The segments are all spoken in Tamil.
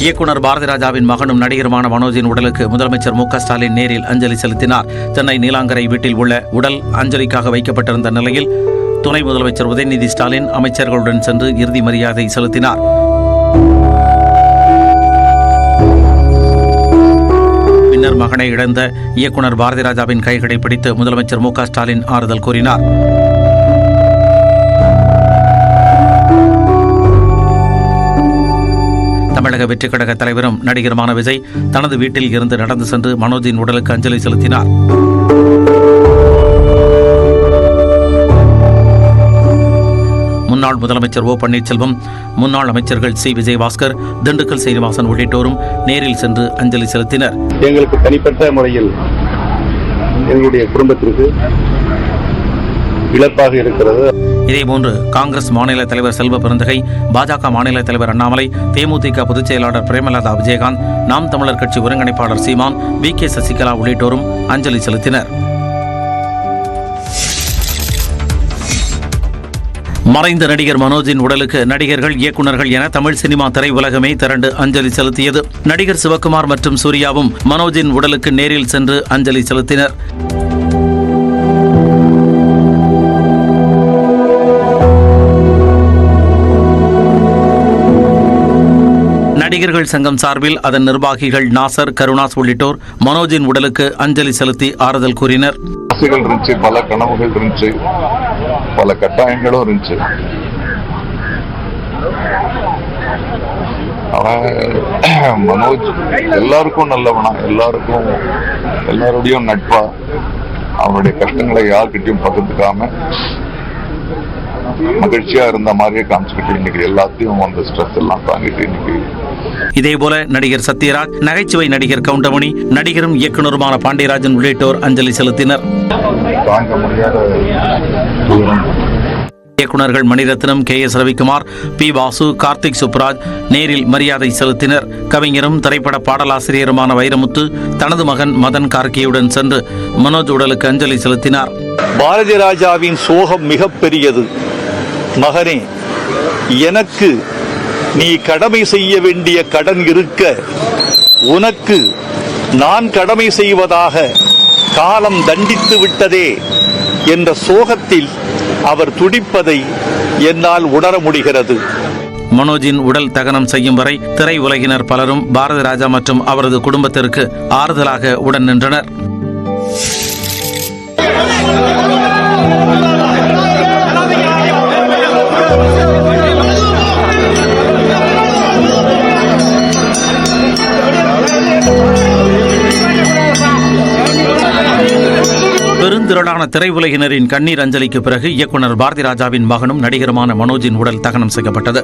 இயக்குனர் பாரதிராஜாவின் மகனும் நடிகருமான மனோஜின் உடலுக்கு முதலமைச்சர் மு.க.ஸ்டாலின் நேரில் அஞ்சலி செலுத்தினார். சென்னை நீலாங்கரை வீட்டில் உள்ள உடல் அஞ்சலிக்காக வைக்கப்பட்டிருந்த நிலையில் துணை முதலமைச்சர் உதயநிதி ஸ்டாலின் அமைச்சர்களுடன் சென்று இறுதி மரியாதை செலுத்தினார். பின்னர் மகனை இழந்த இயக்குனர் பாரதிராஜாவின் கைகளை பிடித்து முதலமைச்சர் மு.க.ஸ்டாலின் ஆறுதல் கூறினார். தமிழக வெற்றிக் கழக தலைவரும் நடிகருமான விஜய் தனது வீட்டில் இருந்து நடந்து சென்று மனோஜின் உடலுக்கு அஞ்சலி செலுத்தினார். முன்னாள் முதலமைச்சர் ஓ பன்னீர்செல்வம், முன்னாள் அமைச்சர்கள் சி. விஜயபாஸ்கர், திண்டுக்கல் சீனிவாசன் உள்ளிட்டோரும் நேரில் சென்று அஞ்சலி செலுத்தினர். எங்களுக்கு தனிப்பட்ட முறையில் எங்களுடைய குடும்பத்திற்கு இழப்பாக இருக்கிறது. இதேபோன்று காங்கிரஸ் மாநில தலைவர் செல்வ பெருந்தகை, பாஜக மாநில தலைவர் அண்ணாமலை, தேமுதிக பொதுச் செயலாளர் பிரேமலதா விஜயகாந்த், நாம் தமிழர் கட்சி ஒருங்கிணைப்பாளர் சீமான், வி.கே. சசிகலா உள்ளிட்டோரும் அஞ்சலி செலுத்தினர். மறைந்த நடிகர் மனோஜின் உடலுக்கு நடிகர்கள், இயக்குநர்கள் என தமிழ் சினிமா திரையுலகமே திரண்டு அஞ்சலி செலுத்தியது. நடிகர் சிவகுமார் மற்றும் சூர்யாவும் மனோஜின் உடலுக்கு நேரில் சென்று அஞ்சலி செலுத்தினர். நடிகர்கள் சங்கம் சார்பில் அதன் நிர்வாகிகள் நாசர், கருணாஸ் உள்ளிட்டோர் மனோஜின் உடலுக்கு அஞ்சலி செலுத்தி ஆறுதல் கூறினர். இருந்துச்சு, பல கனவுகள் இருந்துச்சு, பல கட்டாயங்களும் இருந்துச்சு. ஆனா மனோஜ் எல்லாருக்கும் நல்லவனா, எல்லாருடையும் நட்பா, அவனுடைய கஷ்டங்களை யார்கிட்டையும் பகிர்ந்துக்காம மகிழ்ச்சியா இருந்த மாதிரியே காமிச்சுக்கிட்டு இன்னைக்கு எல்லாத்தையும் அந்த ஸ்ட்ரெஸ் எல்லாம் தாங்கிட்டு இன்னைக்கு. இதேபோல நடிகர் சத்யராஜ், நகைச்சுவை நடிகர் கவுண்டமணி, நடிகரும் இயக்குநருமான பாண்டியராஜன் உள்ளிட்டோர் அஞ்சலி செலுத்தினர். தாங்க முடியாத இயக்குநர்கள் மணிரத்னம், கே.எஸ். ரவிக்குமார், பி. வாசு, கார்த்திக் சுப்ராஜ் நேரில் மரியாதை செலுத்தினர். கவிஞரும் திரைப்பட பாடலாசிரியருமான வைரமுத்து தனது மகன் மதன் கார்கியுடன் சென்று மனோஜ் உடலுக்கு அஞ்சலி செலுத்தினார். பாரதிராஜாவின் சோகம் மிகப்பெரியது. மகனே, எனக்கு நீ கடமை செய்ய வேண்டிய கடன் இருக்க, உனக்கு நான் கடமை செய்வதாக காலம் தண்டித்து விட்டதே என்ற சோகத்தில் அவர் துடிப்பதை என்னால் உணர முடிகிறது. மனோஜின் உடல் தகனம் செய்யும் வரை திரையுலகினர் பலரும் பாரதிராஜா மற்றும் அவரது குடும்பத்திற்கு ஆறுதலாக உடன் நின்றனர். பெருந்திரளான திரையுலகினரின் கண்ணீர் அஞ்சலிக்கு பிறகு இயக்குனர் பாரதிராஜாவின் மகனும் நடிகருமான மனோஜின் உடல் தகனம் செய்யப்பட்டது.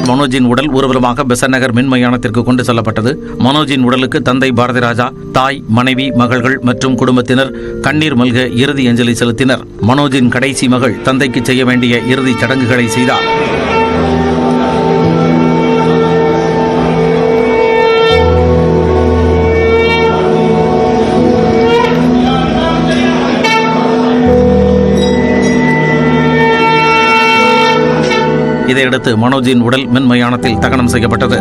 மனோஜின் உடல் ஊர்வலமாக பெசன்ட் நகர் மின் மயானத்திற்கு கொண்டு செல்லப்பட்டது. மனோஜின் உடலுக்கு தந்தை பாரதிராஜா, தாய், மனைவி, மகள்கள் மற்றும் குடும்பத்தினர் கண்ணீர் மல்க இறுதி அஞ்சலி செலுத்தினர். மனோஜின் கடைசி மகள் தந்தைக்கு செய்ய வேண்டிய இறுதிச் சடங்குகளை செய்தார். இதையடுத்து மனோஜின் உடல் மின் மயானத்தில் தகனம் செய்யப்பட்டது.